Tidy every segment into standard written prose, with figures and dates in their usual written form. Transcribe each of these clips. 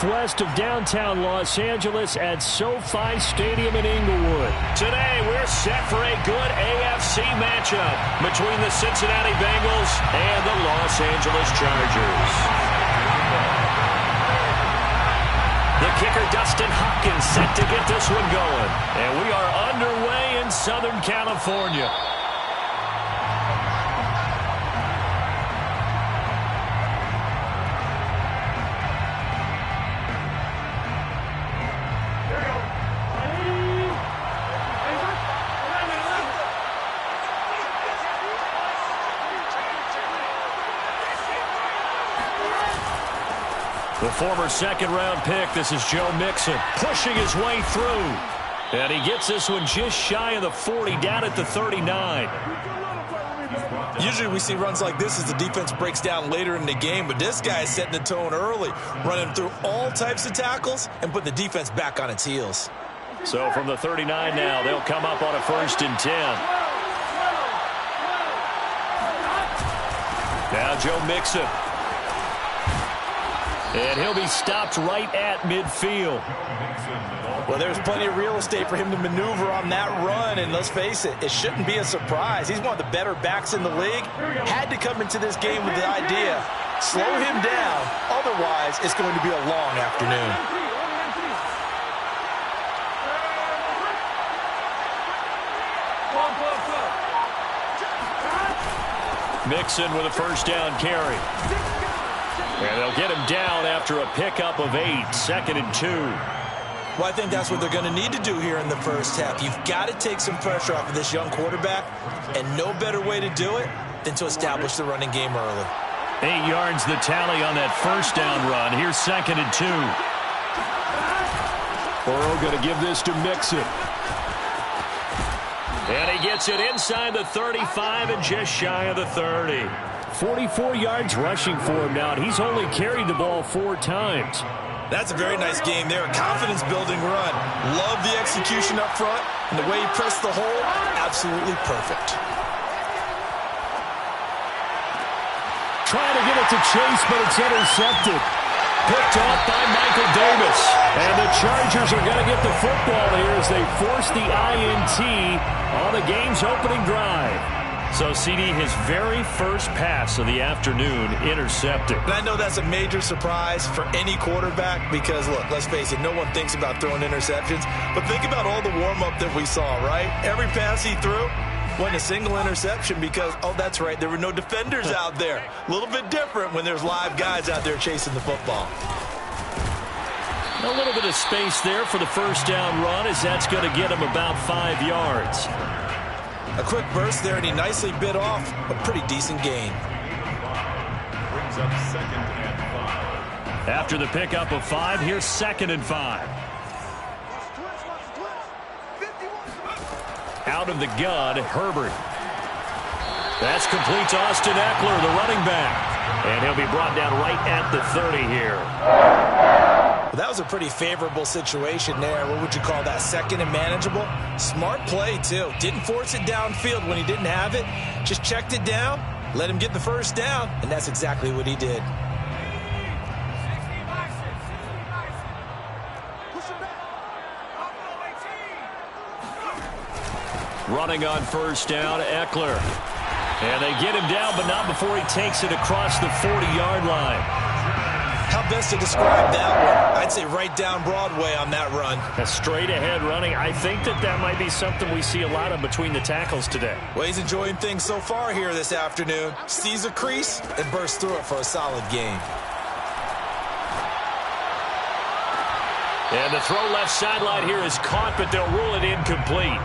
northwest of downtown Los Angeles at SoFi Stadium in Inglewood. Today, we're set for a good AFC matchup between the Cincinnati Bengals and the Los Angeles Chargers. The kicker, Dustin Hopkins, set to get this one going. And we are underway in Southern California. The former second-round pick, this is Joe Mixon, pushing his way through. And he gets this one just shy of the 40, down at the 39. Usually we see runs like this as the defense breaks down later in the game, but this guy is setting the tone early, running through all types of tackles and put the defense back on its heels. So from the 39 now, they'll come up on a 1st and 10. Now Joe Mixon. And he'll be stopped right at midfield. Well, there's plenty of real estate for him to maneuver on that run, and let's face it, it shouldn't be a surprise. He's one of the better backs in the league. Had to come into this game with the idea, slow him down, otherwise it's going to be a long afternoon. Mixon with a 1st down carry. And they'll get him down after a pickup of 8, 2nd and 2. Well, I think that's what they're going to need to do here in the first half. You've got to take some pressure off of this young quarterback, and no better way to do it than to establish the running game early. 8 yards the tally on that 1st down run. Here's 2nd and 2. Burrow going to give this to Mixon. And he gets it inside the 35 and just shy of the 30. 44 yards rushing for him now, and he's only carried the ball 4 times. That's a very nice game there. A confidence-building run. Love the execution up front, and the way he pressed the hole, absolutely perfect. Trying to get it to Chase, but it's intercepted. Picked off by Michael Davis. And the Chargers are going to get the football here as they force the INT on the game's opening drive. So, CD, his very first pass of the afternoon intercepted. And I know that's a major surprise for any quarterback because, look, let's face it, no one thinks about throwing interceptions. But think about all the warm-up that we saw, right? Every pass he threw wasn't a single interception because, oh, that's right, there were no defenders out there. A little bit different when there's live guys out there chasing the football. A little bit of space there for the 1st down run as that's going to get him about 5 yards. A quick burst there, and he nicely bit off a pretty decent gain. Brings up 2nd and 5. After the pickup of 5, here's 2nd and 5. Out of the gun, Herbert. That's complete to Austin Eckler, the running back. And he'll be brought down right at the 30 here. Well, that was a pretty favorable situation there. What would you call that? 2nd and manageable? Smart play, too. Didn't force it downfield when he didn't have it. Just checked it down, let him get the 1st down, and that's exactly what he did. Running on 1st down, Eckler. And they get him down, but not before he takes it across the 40-yard line. How best to describe that one? I'd say right down Broadway on that run. A straight-ahead running. I think that might be something we see a lot of between the tackles today. Well, he's enjoying things so far here this afternoon. Sees a crease and bursts through it for a solid gain. And the throw left sideline here is caught, but they'll rule it incomplete.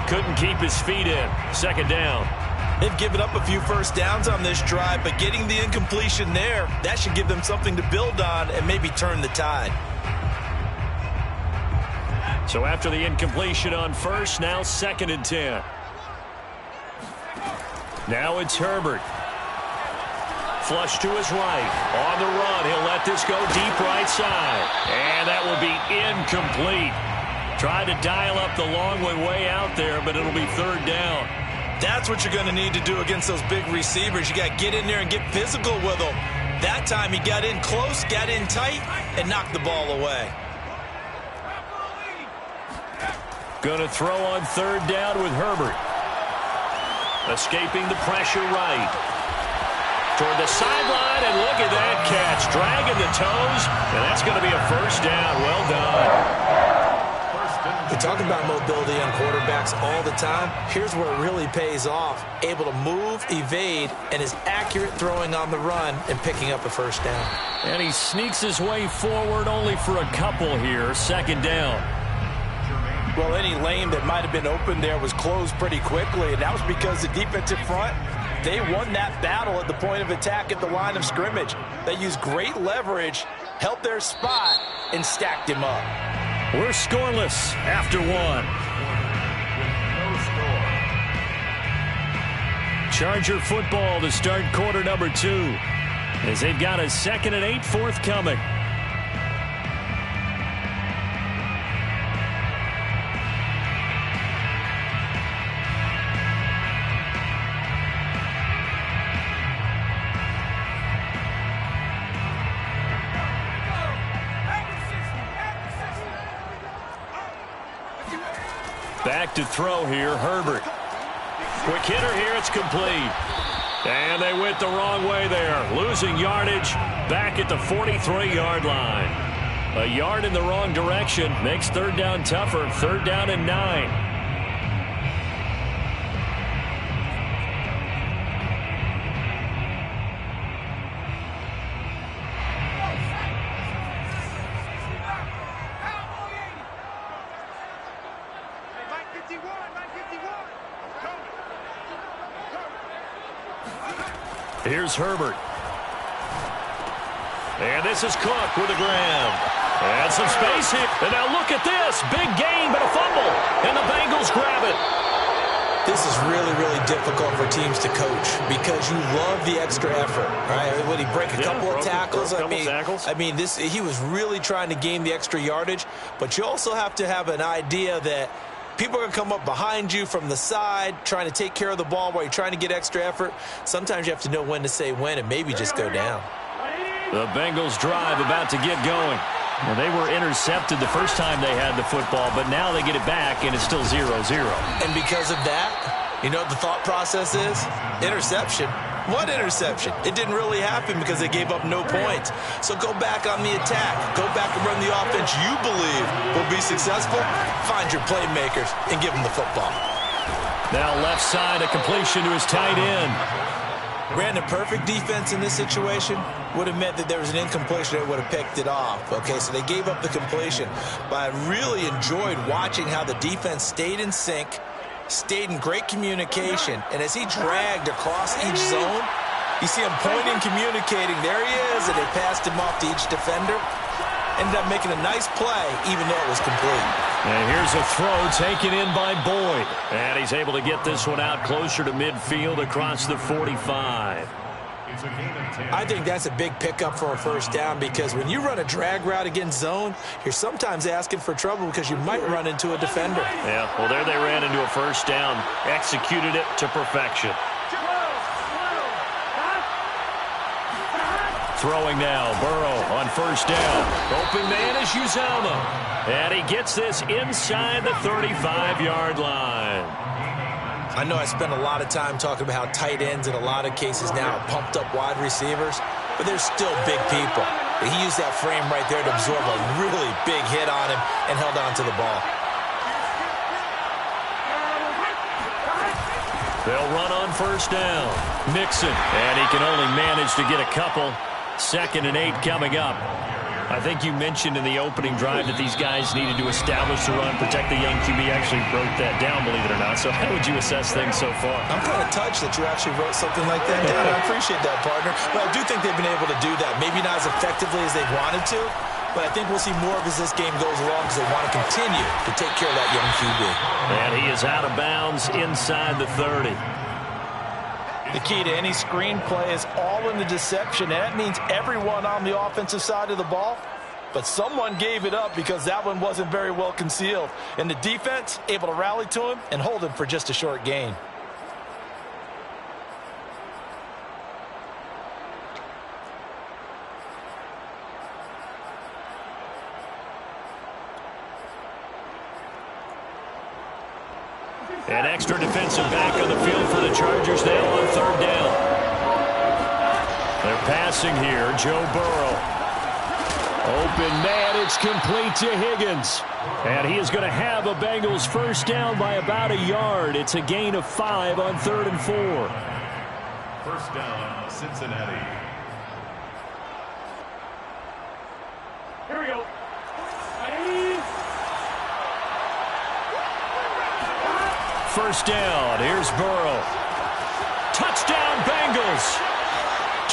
Couldn't keep his feet in. 2nd down. They've given up a few 1st downs on this drive, but getting the incompletion there, that should give them something to build on and maybe turn the tide. So after the incompletion on 1st, now 2nd and 10. Now it's Herbert. Flush to his right. On the run, he'll let this go deep right side. And that will be incomplete. Tried to dial up the long way out there, but it'll be 3rd down. That's what you're going to need to do against those big receivers. You got to get in there and get physical with them. That time he got in close, got in tight, and knocked the ball away. Going to throw on third down with Herbert. Escaping the pressure right. Toward the sideline, and look at that catch. Dragging the toes, and that's going to be a first down. Well done. We talk about mobility on quarterbacks all the time. Here's where it really pays off. Able to move, evade, and is accurate throwing on the run and picking up a first down. And he sneaks his way forward only for a couple here. Second down. Well, any lane that might have been open there was closed pretty quickly, and that was because the defensive front, they won that battle at the point of attack at the line of scrimmage. They used great leverage, held their spot, and stacked him up. We're scoreless after one. Charger football to start quarter number 2 as they've got a 2nd and 8 forthcoming. Back to throw here, Herbert. Quick hitter here, it's complete. And they went the wrong way there. Losing yardage back at the 43-yard line. A yard in the wrong direction makes third down tougher. Third down and 9. Here's Herbert. And this is Cook with a grab. And some space here. And now look at this. Big gain, but a fumble. And the Bengals grab it. This is really, really difficult for teams to coach because you love the extra effort, right? Would he break a couple of tackles? I mean, he was really trying to gain the extra yardage, but you also have to have an idea that people are going to come up behind you from the side, trying to take care of the ball while you're trying to get extra effort. Sometimes you have to know when to say when and maybe just go down. The Bengals drive about to get going. Well, they were intercepted the first time they had the football, but now they get it back, and it's still 0-0. And because of that, you know what the thought process is? Interception. What interception? It didn't really happen because they gave up no points. So go back on the attack. Go back and run the offense you believe will be successful. Find your playmakers and give them the football. Now left side, a completion to his tight end. Brandon, perfect defense in this situation would have meant that there was an incompletion that would have picked it off. Okay, so they gave up the completion. But I really enjoyed watching how the defense stayed in sync, stayed in great communication, and as he dragged across each zone, you see him pointing, communicating. There he is, and they passed him off to each defender. Ended up making a nice play, even though it was complete. And here's a throw taken in by Boyd. And he's able to get this one out closer to midfield across the 45. I think that's a big pickup for a first down because when you run a drag route against zone, you're sometimes asking for trouble because you might run into a defender. Yeah, well, there they ran into a first down, executed it to perfection. Throwing now, Burrow on first down. Open man is Uzomah. And he gets this inside the 35-yard line. I know I spend a lot of time talking about how tight ends in a lot of cases now are pumped up wide receivers, but they're still big people. He used that frame right there to absorb a really big hit on him and held on to the ball. They'll run on first down. Mixon, and he can only manage to get a couple. 2nd and 8 coming up. I think you mentioned in the opening drive that these guys needed to establish the run, protect the young QB. Actually wrote that down, believe it or not. So how would you assess things so far? I'm kind of touched that you actually wrote something like that down. I appreciate that, partner. But I do think they've been able to do that. Maybe not as effectively as they wanted to, but I think we'll see more of as this game goes along because they want to continue to take care of that young QB. And he is out of bounds inside the 30. The key to any screenplay is all in the deception. And that means everyone on the offensive side of the ball. But someone gave it up because that one wasn't very well concealed. And the defense able to rally to him and hold him for just a short gain. An extra defensive back on the field for the Chargers now on third down. They're passing here. Joe Burrow. Open man, it's complete to Higgins. And he is going to have a Bengals first down by about a yard. It's a gain of 5 on 3rd and 4. First down, Cincinnati. Here we go. First down, here's Burrow. Touchdown Bengals.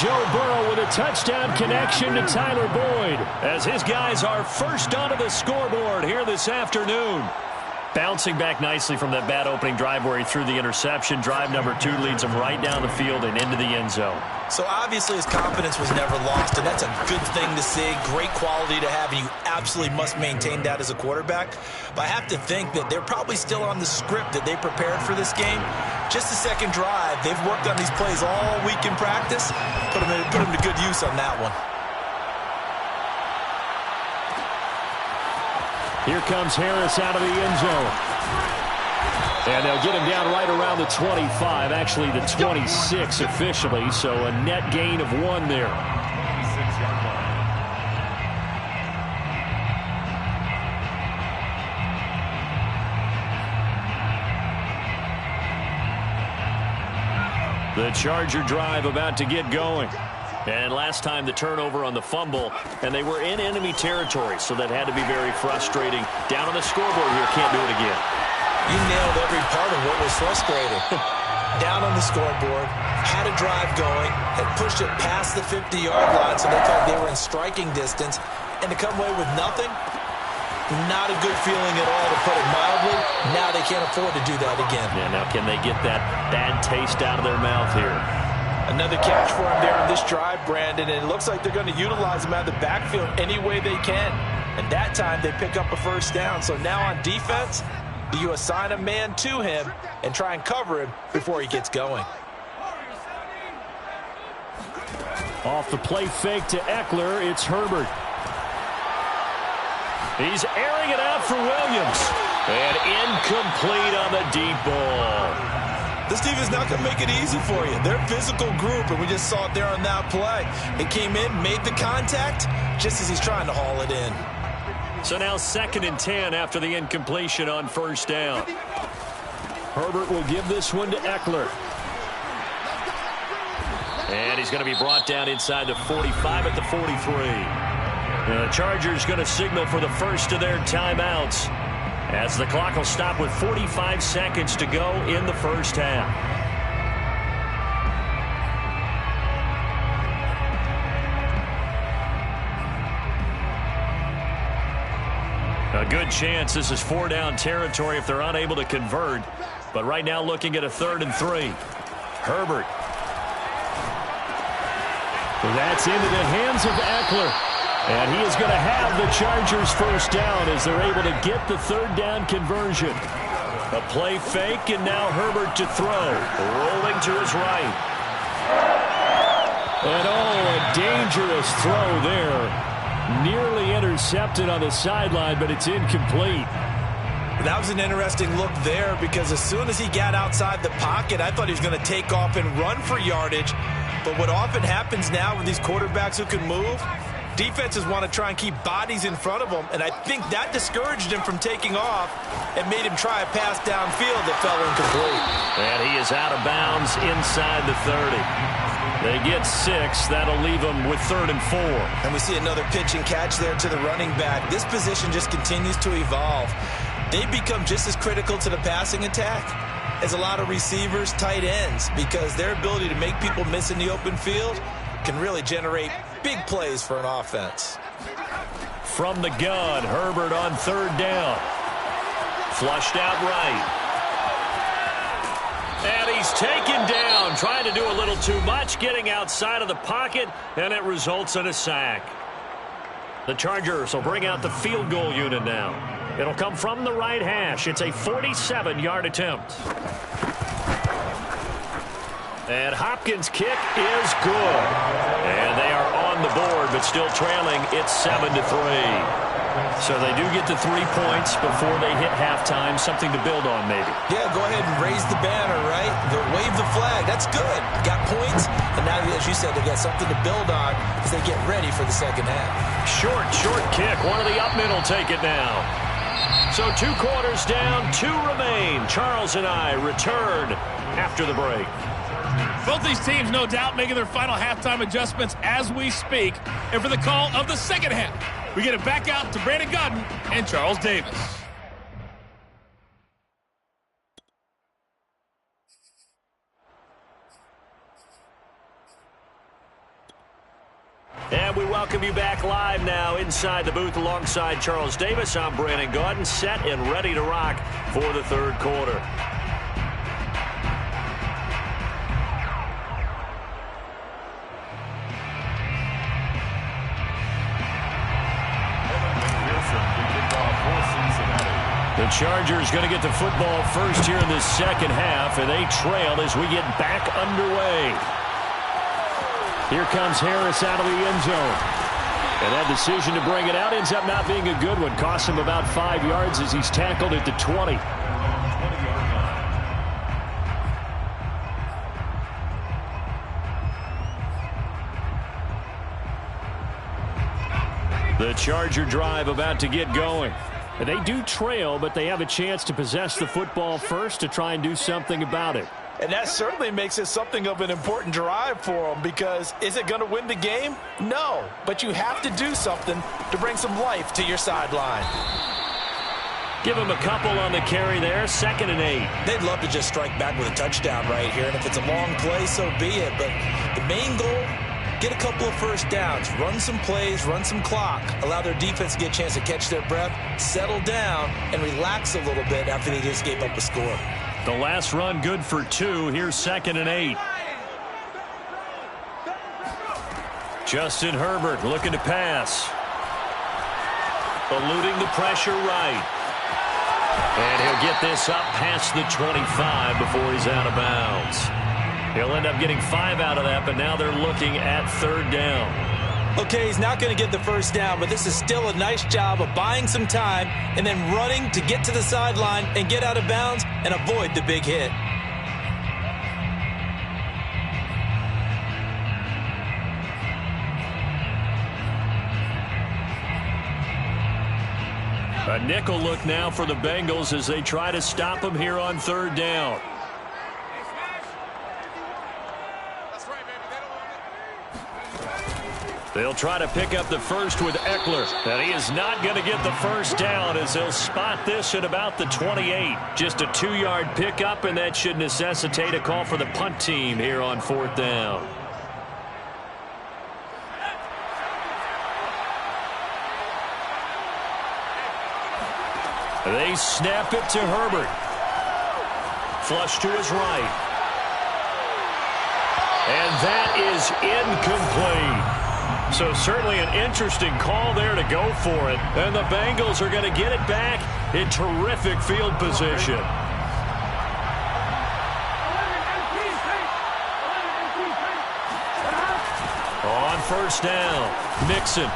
Joe Burrow with a touchdown connection to Tyler Boyd, as his guys are first onto the scoreboard here this afternoon. Bouncing back nicely from that bad opening drive where he threw the interception. Drive number 2 leads him right down the field and into the end zone. So obviously his confidence was never lost, and that's a good thing to see. Great quality to have, and you absolutely must maintain that as a quarterback. But I have to think that they're probably still on the script that they prepared for this game. Just the second drive, they've worked on these plays all week in practice. Put them to good use on that one. Here comes Harris out of the end zone. And they'll get him down right around the 25, actually the 26 officially, so a net gain of 1 there. 26-yard line. The Charger drive about to get going. And last time the turnover on the fumble, and they were in enemy territory, so that had to be very frustrating. Down on the scoreboard here, can't do it again. You nailed every part of what was frustrating. Down on the scoreboard, had a drive going, had pushed it past the 50-yard line, so they thought they were in striking distance, and to come away with nothing, not a good feeling at all, to put it mildly. Now they can't afford to do that again. Yeah, now can they get that bad taste out of their mouth here? Another catch for him there on this drive, Brandon, and it looks like they're going to utilize him out of the backfield any way they can. And that time they pick up a first down. So now on defense, do you assign a man to him and try and cover him before he gets going? Off the play fake to Eckler, it's Herbert. He's airing it out for Williams. And incomplete on the deep ball. This team is not going to make it easy for you. They're a physical group, and we just saw it there on that play. It came in, made the contact, just as he's trying to haul it in. So now 2nd and 10 after the incompletion on first down. Herbert will give this one to Eckler. And he's going to be brought down inside the 45 at the 43. The Chargers going to signal for the first of their timeouts, as the clock will stop with 45 seconds to go in the first half. A good chance this is 4-down territory if they're unable to convert. But right now looking at a 3rd and 3. Herbert. That's into the hands of Eckler. And he is going to have the Chargers first down as they're able to get the 3rd down conversion. A play fake, and now Herbert to throw. Rolling to his right. And a dangerous throw there. Nearly intercepted on the sideline, but it's incomplete. That was an interesting look there, because as soon as he got outside the pocket, I thought he was going to take off and run for yardage. But what often happens now with these quarterbacks who can move, defenses want to try and keep bodies in front of them, and I think that discouraged him from taking off and made him try a pass downfield that fell incomplete. And he is out of bounds inside the 30. They get 6. That'll leave them with 3rd and 4. And we see another pitch and catch there to the running back. This position just continues to evolve. They become just as critical to the passing attack as a lot of receivers, tight ends, because their ability to make people miss in the open field can really generate big plays for an offense. From the gun, Herbert on 3rd down. Flushed out right. And he's taken down, trying to do a little too much, getting outside of the pocket, and it results in a sack. The Chargers will bring out the field goal unit now. It'll come from the right hash. It's a 47-yard attempt. And Hopkins' kick is good. And they are on the board, but still trailing. It's 7-3. So they do get the 3 points before they hit halftime. Something to build on, maybe. Yeah, go ahead and raise the banner, right? Wave the flag. That's good. Got points. And now, as you said, they got something to build on as they get ready for the second half. Short kick. One of the up mid will take it now. So 2 quarters down, 2 remain. Charles and I return after the break. Both these teams, no doubt, making their final halftime adjustments as we speak. And for the call of the second half, we get it back out to Brandon Gaudin and Charles Davis. And we welcome you back live now inside the booth alongside Charles Davis. I'm Brandon Gaudin, set and ready to rock for the third quarter. The Chargers going to get the football first here in this second half, and they trail as we get back underway. Here comes Harris out of the end zone. And that decision to bring it out ends up not being a good one. Costs him about 5 yards as he's tackled at the 20. The Charger drive about to get going. They do trail, but they have a chance to possess the football first to try and do something about it. And that certainly makes it something of an important drive for them, because is it going to win the game? No, but you have to do something to bring some life to your sideline. Give him a couple on the carry there, 2nd and 8. They'd love to just strike back with a touchdown right here, and if it's a long play, so be it. But the main goal, get a couple of first downs, run some plays, run some clock, allow their defense to get a chance to catch their breath, settle down, and relax a little bit after they just gave up a score. The last run good for 2. Here's 2nd and 8. Justin Herbert looking to pass. Eluding the pressure right. And he'll get this up past the 25 before he's out of bounds. He'll end up getting 5 out of that, but now they're looking at 3rd down. Okay, he's not going to get the first down, but this is still a nice job of buying some time and then running to get to the sideline and get out of bounds and avoid the big hit. A nickel look now for the Bengals as they try to stop him here on 3rd down. They'll try to pick up the first with Eckler. And he is not going to get the first down as they'll spot this at about the 28. Just a 2-yard pickup, and that should necessitate a call for the punt team here on 4th down. They snap it to Herbert. Flush to his right. And that is incomplete. So certainly an interesting call there to go for it. And the Bengals are going to get it back in terrific field position. On 1st down, Mixon.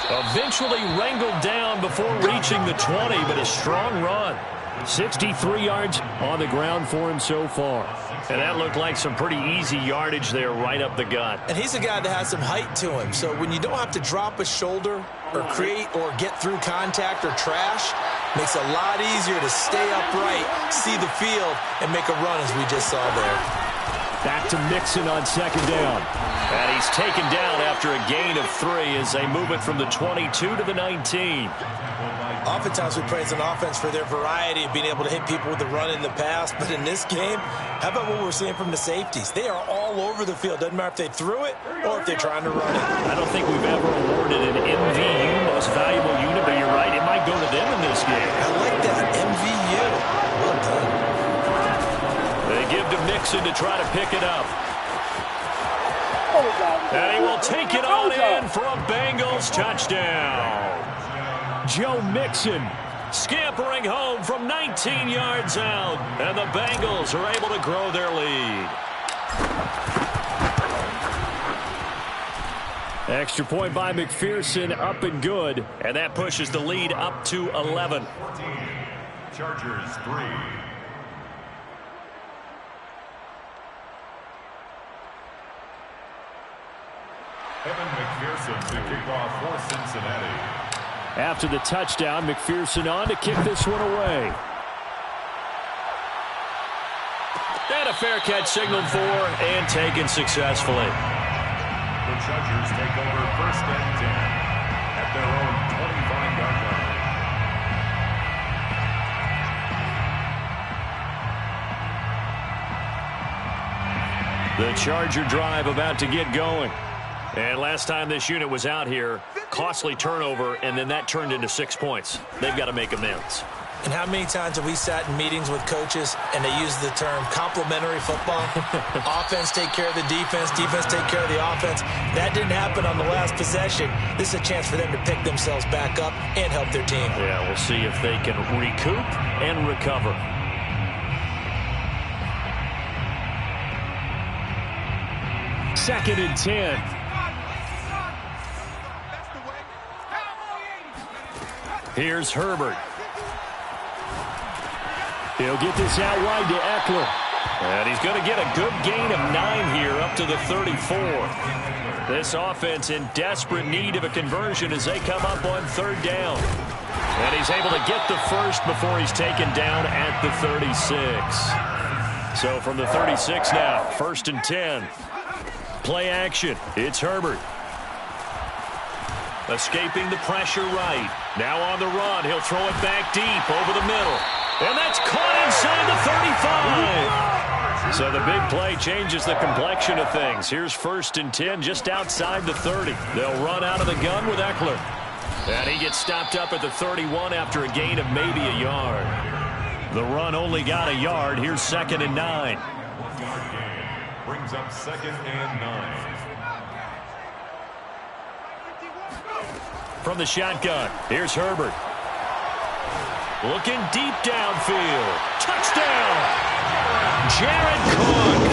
Eventually wrangled down before reaching the 20, but a strong run. 63 yards on the ground for him so far. And that looked like some pretty easy yardage there right up the gut. And he's a guy that has some height to him. So when you don't have to drop a shoulder or create or get through contact or trash, makes it a lot easier to stay upright, see the field, and make a run as we just saw there. Back to Mixon on 2nd down. And he's taken down after a gain of 3 as they move it from the 22 to the 19. Oftentimes we praise an offense for their variety of being able to hit people with the run in the past. But in this game, how about what we're seeing from the safeties? They are all over the field. Doesn't matter if they threw it or if they're trying to run it. I don't think we've ever awarded an MVU, most valuable unit, but you're right, it might go to them in this game. I like that, MVU. Well done. They give to Mixon to try to pick it up. And he will take it on in for a Bengals touchdown. Joe Mixon scampering home from 19 yards out. And the Bengals are able to grow their lead. Extra point by McPherson, up and good. And that pushes the lead up to 11. 14. Chargers 3. Evan McPherson to kick off for Cincinnati. After the touchdown, McPherson on to kick this one away. And a fair catch signaled for and taken successfully. The Chargers take over 1st and 10 at their own 25-yard line. The Charger drive about to get going. And last time this unit was out here, costly turnover, and then that turned into 6 points. They've got to make amends. And how many times have we sat in meetings with coaches and they use the term complementary football? Offense take care of the defense, defense take care of the offense. That didn't happen on the last possession. This is a chance for them to pick themselves back up and help their team. Yeah, we'll see if they can recoup and recover. Second and 10. Here's Herbert. He'll get this out wide to Eckler. And he's going to get a good gain of 9 here up to the 34. This offense in desperate need of a conversion as they come up on 3rd down. And he's able to get the first before he's taken down at the 36. So from the 36 now, 1st and 10. Play action. It's Herbert. Escaping the pressure right. Now on the run. He'll throw it back deep over the middle. And that's caught inside the 35. So the big play changes the complexion of things. Here's 1st and 10 just outside the 30. They'll run out of the gun with Eckler. And he gets stopped up at the 31 after a gain of maybe a yard. The run only got a yard. Here's 2nd and 9. 1-yard gain brings up 2nd and 9. From the shotgun, here's Herbert. Looking deep downfield. Touchdown! Jared Cook,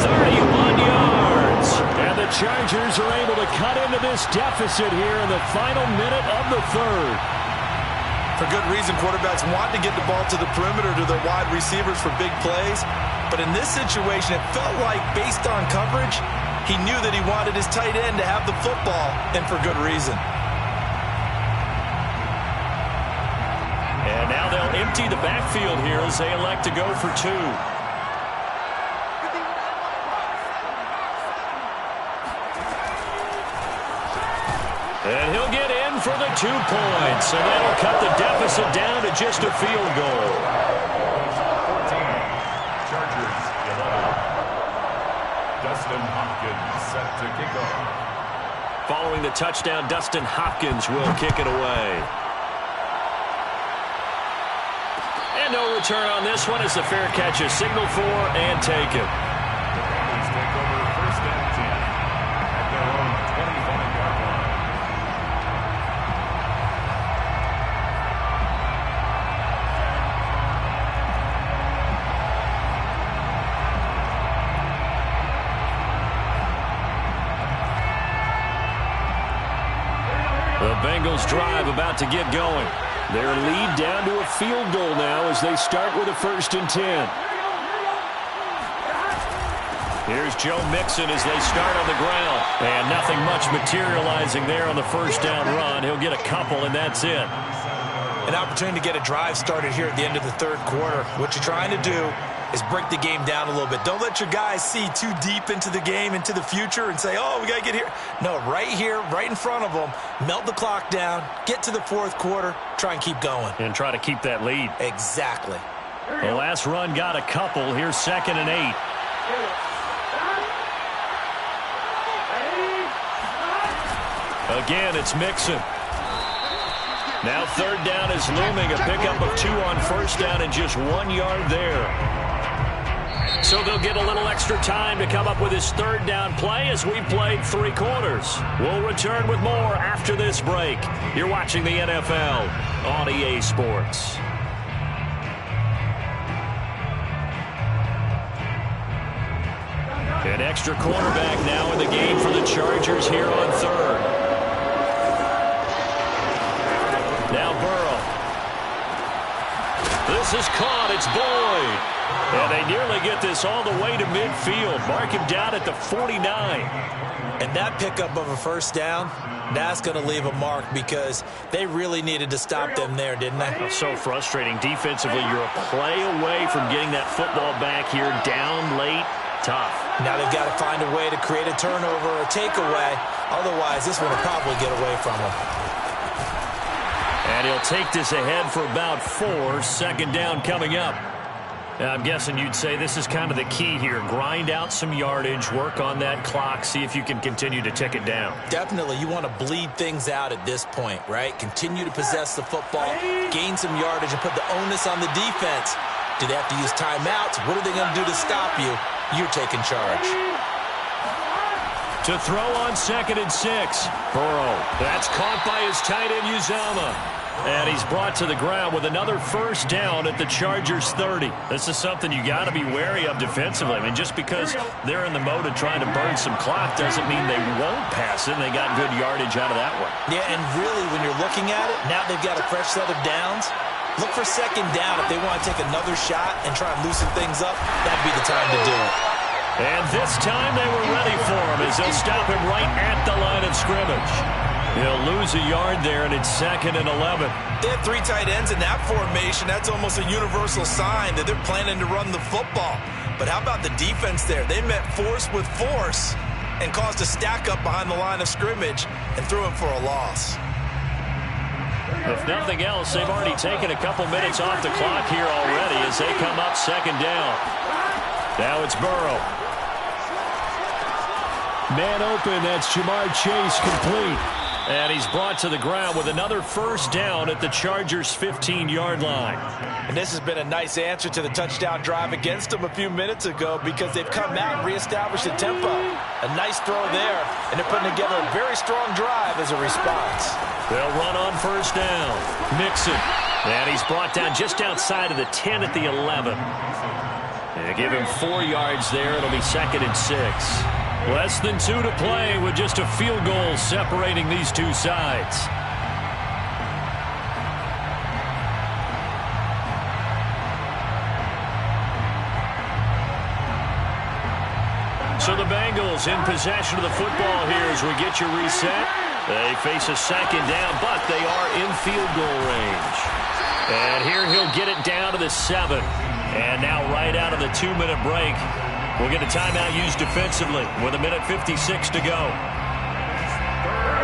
31 yards. And the Chargers are able to cut into this deficit here in the final minute of the 3rd. For good reason, quarterbacks want to get the ball to the perimeter to their wide receivers for big plays. But in this situation, it felt like, based on coverage, he knew that he wanted his tight end to have the football, and for good reason. And now they'll empty the backfield here as they elect to go for 2. And he'll get in for the 2 points. And that'll cut the deficit down to just a field goal. 14. Chargers 11. Dustin Hopkins set to kick off. Following the touchdown, Dustin Hopkins will kick it away. And no return on this one as the fair catch is signaled for and taken. Bengals take over 1st and 10 at their own 25-yard line. The Bengals drive about to get going. Their lead down to a field goal now as they start with a 1st and 10. Here's Joe Mixon as they start on the ground. And nothing much materializing there on the 1st down run. He'll get a couple, and that's it. An opportunity to get a drive started here at the end of the 3rd quarter. What you're trying to do is break the game down a little bit. Don't let your guys see too deep into the game, into the future, and say, oh, we got to get here. No, right here, right in front of them, melt the clock down, get to the 4th quarter, try and keep going. And try to keep that lead. Exactly. The last run got a couple. Here's 2nd and 8. Again, it's Mixon. Now 3rd down is looming. A pickup of 2 on 1st down and just 1 yard there. So they'll get a little extra time to come up with his 3rd down play as we played 3 quarters. We'll return with more after this break. You're watching the NFL on EA Sports. An extra cornerback now in the game for the Chargers here on third. Now Burrow. This is caught. It's Boyd. And they nearly get this all the way to midfield. Mark him down at the 49. And that pickup of a first down, that's going to leave a mark because they really needed to stop them there, didn't they? So frustrating. Defensively, you're a play away from getting that football back here down late. Tough. Now they've got to find a way to create a turnover or a takeaway. Otherwise, this one will probably get away from them. And he'll take this ahead for about 4. Second down coming up. I'm guessing you'd say this is kind of the key here. Grind out some yardage, work on that clock, see if you can continue to tick it down. Definitely. You want to bleed things out at this point, right? Continue to possess the football, gain some yardage, and put the onus on the defense. Do they have to use timeouts? What are they going to do to stop you? You're taking charge. To throw on 2nd and 6. Burrow. That's caught by his tight end, Uzomah. And he's brought to the ground with another first down at the Chargers 30. This is something you got to be wary of defensively. I mean, just because they're in the mode of trying to burn some clock doesn't mean they won't pass it. And they got good yardage out of that one. Yeah, and really, when you're looking at it, now they've got a fresh set of downs. Look for second down if they want to take another shot and try and loosen things up. That'd be the time to do it. And this time they were ready for him as they'll stop him right at the line of scrimmage. He'll lose a yard there, and it's 2nd and 11. They have 3 tight ends in that formation. That's almost a universal sign that they're planning to run the football. But how about the defense there? They met force with force and caused a stack up behind the line of scrimmage and threw him for a loss. If nothing else, they've already taken a couple minutes off the clock here already as they come up 2nd down. Now it's Burrow. Man open, that's Jamar Chase, complete. And he's brought to the ground with another first down at the Chargers' 15-yard line. And this has been a nice answer to the touchdown drive against them a few minutes ago because they've come out and reestablished the tempo. A nice throw there, and they're putting together a very strong drive as a response. They'll run on first down. Mixon. And he's brought down just outside of the 10 at the 11. They give him 4 yards there. It'll be 2nd and 6. Less than 2 to play with just a field goal separating these two sides. So the Bengals in possession of the football here as we get you reset. They face a second down, but they are in field goal range. And here he'll get it down to the 7. And now right out of the 2-minute break, we'll get a timeout used defensively with 1:56 to go.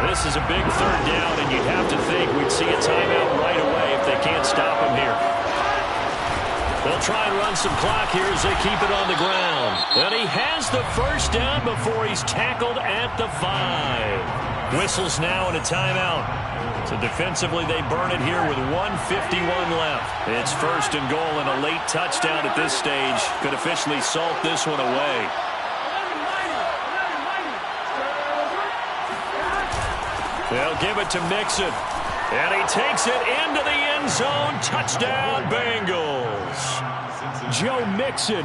This is a big third down, and you'd have to think we'd see a timeout right away if they can't stop him here. They'll try and run some clock here as they keep it on the ground. And he has the first down before he's tackled at the 5. Whistles now and a timeout. So defensively, they burn it here with 1:51 left. It's 1st and goal, and a late touchdown at this stage could officially salt this one away. They'll give it to Mixon. And he takes it into the end zone. Touchdown, Bengals. Joe Mixon,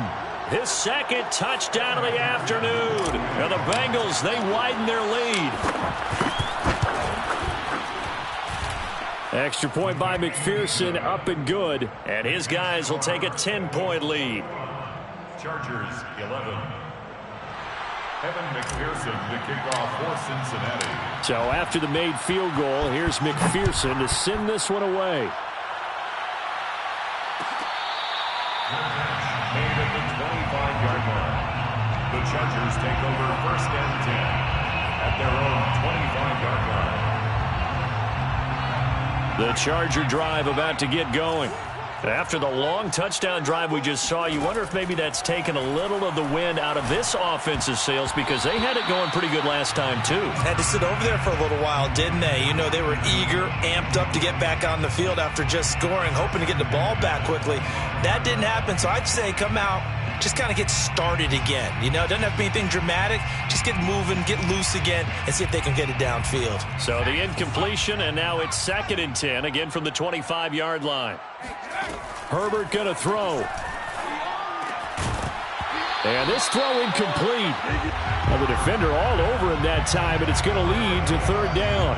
his 2nd touchdown of the afternoon. And the Bengals, they widen their lead. Extra point by McPherson, up and good. And his guys will take a 10-point lead. Chargers 11. Evan McPherson to kick off for Cincinnati. So after the made field goal, here's McPherson to send this one away. Made at the 25-yard line. The Chargers take over 1st and 10 at their own 25-yard line. The Charger drive about to get going. After the long touchdown drive we just saw, you wonder if maybe that's taken a little of the wind out of this offensive sails because they had it going pretty good last time, too. Had to sit over there for a little while, didn't they? You know, they were eager, amped up to get back on the field after just scoring, hoping to get the ball back quickly. That didn't happen, so I'd say come out, just kind of get started again. You know, it doesn't have to be anything dramatic. Just get moving, get loose again, and see if they can get it downfield. So the incompletion, and now it's 2nd and 10, again from the 25-yard line. Herbert going to throw. And this throw incomplete. Well, the defender all over him that time, and it's going to lead to third down.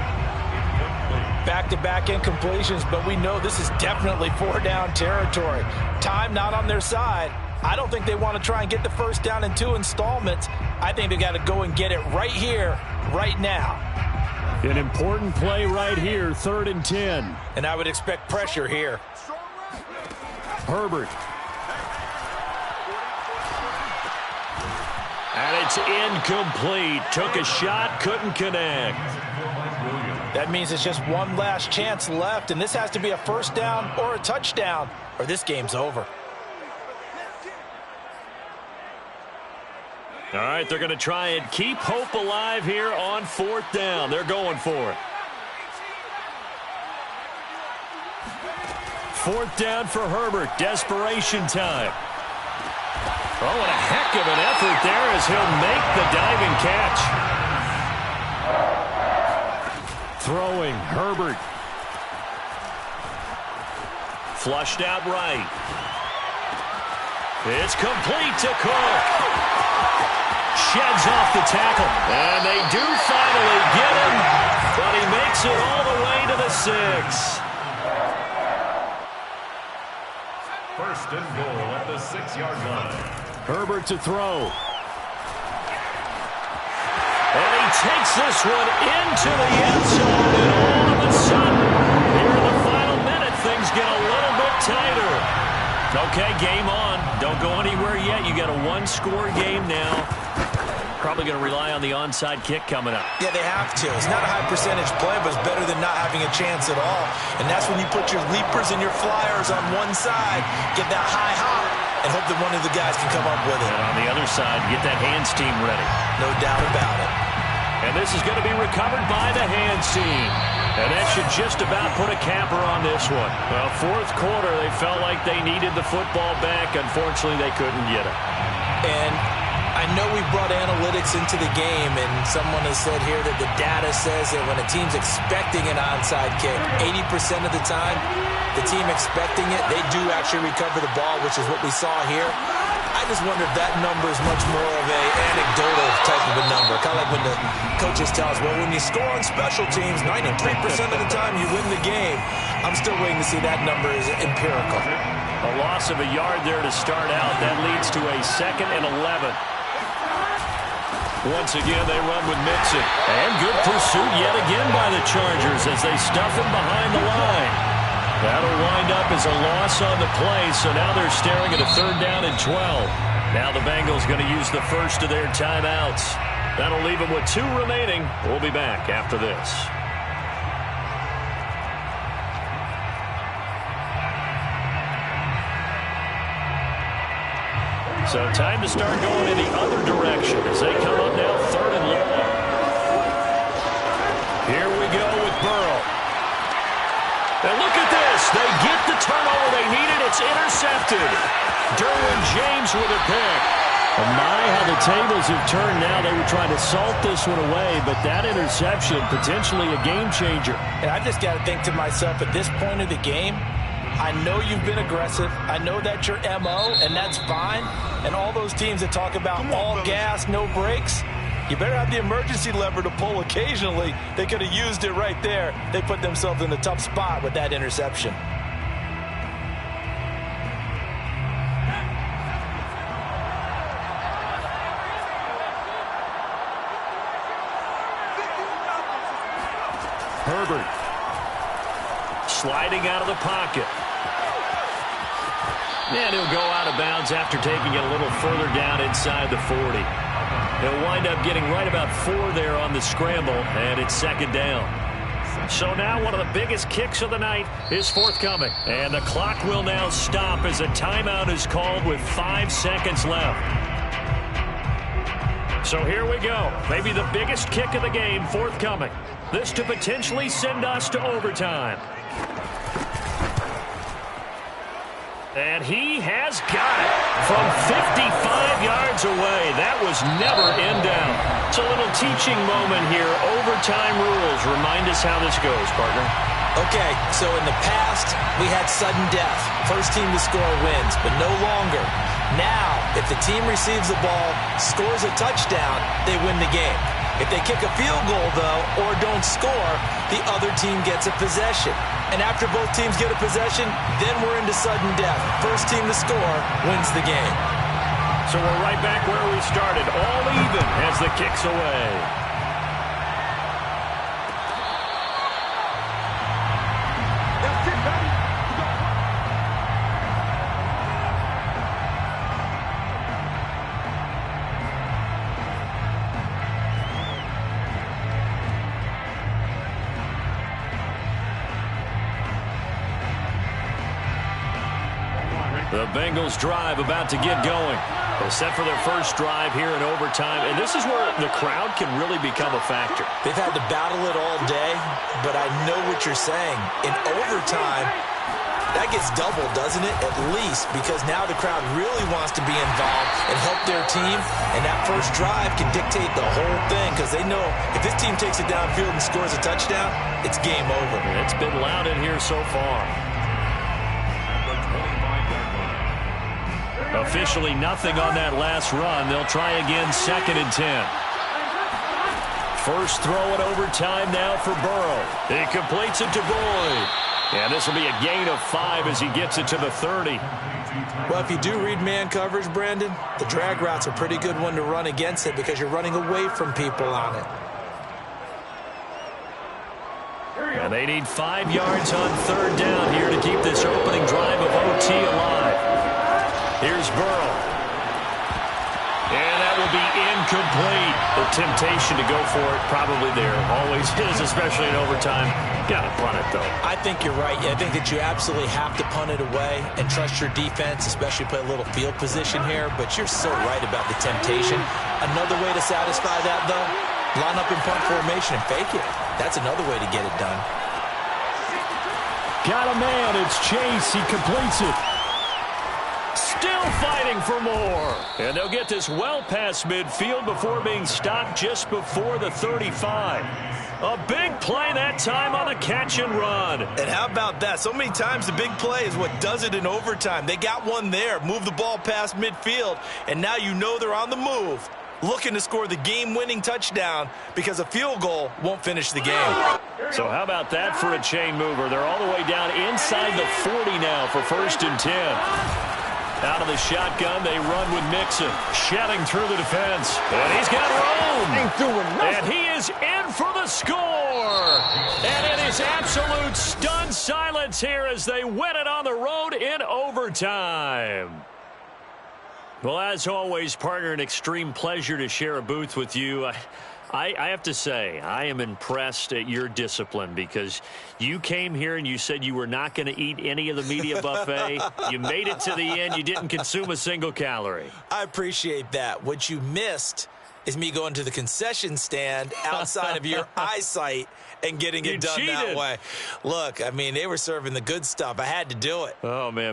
Back-to-back incompletions, but we know this is definitely four-down territory. Time not on their side. I don't think they want to try and get the first down in 2 installments. I think they got to go and get it right here, right now. An important play right here, 3rd and 10. And I would expect pressure here. Herbert. And it's incomplete. Took a shot, couldn't connect. That means it's just one last chance left, and this has to be a first down or a touchdown, or this game's over. All right, they're going to try and keep hope alive here on 4th down. They're going for it. 4th down for Herbert. Desperation time. Oh, what a heck of an effort there as he'll make the diving catch. Throwing, Herbert. Flushed out right. It's complete to Cook. Sheds off the tackle. And they do finally get him, but he makes it all the way to the 6. First and goal at the 6-yard line. Herbert to throw. And he takes this one into the end zone, and all of a sudden, here in the final minute, things get a little bit tighter. Okay, game on. Don't go anywhere yet. You got a 1-score game now. Probably going to rely on the onside kick coming up. Yeah, they have to. It's not a high percentage play, but it's better than not having a chance at all. And that's when you put your leapers and your flyers on one side, get that high hop, and hope that one of the guys can come up with it. And on the other side, get that hands team ready. No doubt about it. And this is going to be recovered by the hands team. And that should just about put a capper on this one. Well, 4th quarter, they felt like they needed the football back. Unfortunately, they couldn't get it. And I know we brought analytics into the game, and someone has said here that the data says that when a team's expecting an onside kick, 80% of the time, the team expecting it, they do actually recover the ball, which is what we saw here. I just wonder if that number is much more of a anecdotal type of a number. Kind of like when the coaches tell us, well, when you score on special teams, 93% of the time you win the game. I'm still waiting to see that number is empirical. A loss of a yard there to start out. That leads to a 2nd and 11. Once again, they run with Mixon. And good pursuit yet again by the Chargers as they stuff him behind the line. That'll wind up as a loss on the play, so now they're staring at a 3rd down and 12. Now the Bengals going to use the first of their timeouts. That'll leave them with 2 remaining. We'll be back after this. So time to start going in the other direction as they come up now 3rd and long. Here we go with Burrow. And look at this. They get the turnover they needed. It's intercepted. Derwin James with a pick. Oh my, how the tables have turned now. They were trying to salt this one away, but that interception, potentially a game changer. And I just got to think to myself, at this point of the game, I know you've been aggressive. I know that's your MO, and that's fine. And all those teams that talk about all gas, no brakes, you better have the emergency lever to pull occasionally. They could have used it right there. They put themselves in a tough spot with that interception. Herbert sliding out of the pocket. And he'll go out of bounds after taking it a little further down inside the 40. He'll wind up getting right about 4 there on the scramble, and it's 2nd down. So now one of the biggest kicks of the night is forthcoming. And the clock will now stop as a timeout is called with 5 seconds left. So here we go. Maybe the biggest kick of the game forthcoming. This to potentially send us to overtime. And he has got it from 55 yards away. That was never in doubt. It's a little teaching moment here. Overtime rules. Remind us how this goes, partner. Okay, so in the past, we had sudden death. First team to score wins, but no longer. Now, if the team receives the ball, scores a touchdown, they win the game. If they kick a field goal, though, or don't score, the other team gets a possession. And after both teams get a possession, then we're into sudden death. First team to score wins the game. So we're right back where we started, all even as the kick's away. The Bengals drive about to get going. They're set for their first drive here in overtime, and this is where the crowd can really become a factor. They've had to battle it all day, but I know what you're saying. In overtime, that gets doubled, doesn't it? At least, because now the crowd really wants to be involved and help their team, and that first drive can dictate the whole thing because they know if this team takes it downfield and scores a touchdown, it's game over. It's been loud in here so far. Officially nothing on that last run. They'll try again, 2nd and 10. First throw in overtime now for Burrow. He completes it to Boyd. And this will be a gain of 5 as he gets it to the 30. Well, if you do read man coverage, Brandon, the drag route's a pretty good one to run against it because you're running away from people on it. And they need 5 yards on 3rd down here to keep this opening drive of OT alive. Here's Burrow. And that will be incomplete. The temptation to go for it probably there. Always is, especially in overtime. Got to punt it, though. I think you're right. I think that you absolutely have to punt it away and trust your defense, especially play a little field position here. But you're so right about the temptation. Another way to satisfy that, though, line up in punt formation and fake it. That's another way to get it done. Got a man. It's Chase. He completes it. Still fighting for more. And they'll get this well past midfield before being stopped just before the 35. A big play that time on a catch and run. And how about that? So many times the big play is what does it in overtime. They got one there, move the ball past midfield, and now you know they're on the move, looking to score the game-winning touchdown because a field goal won't finish the game. So how about that for a chain mover? They're all the way down inside the 40 now for 1st and 10. Out of the shotgun, they run with Mixon. Shedding through the defense. And he's got room. Ain't doing nothing. And he is in for the score. And it is absolute stunned silence here as they win it on the road in overtime. Well, as always, partner, an extreme pleasure to share a booth with you. I have to say, I am impressed at your discipline because you came here and you said you were not going to eat any of the media buffet. You made it to the end. You didn't consume a single calorie. I appreciate that. What you missed is me going to the concession stand outside of your eyesight and getting it done that way. Look, I mean, they were serving the good stuff. I had to do it. Oh, man.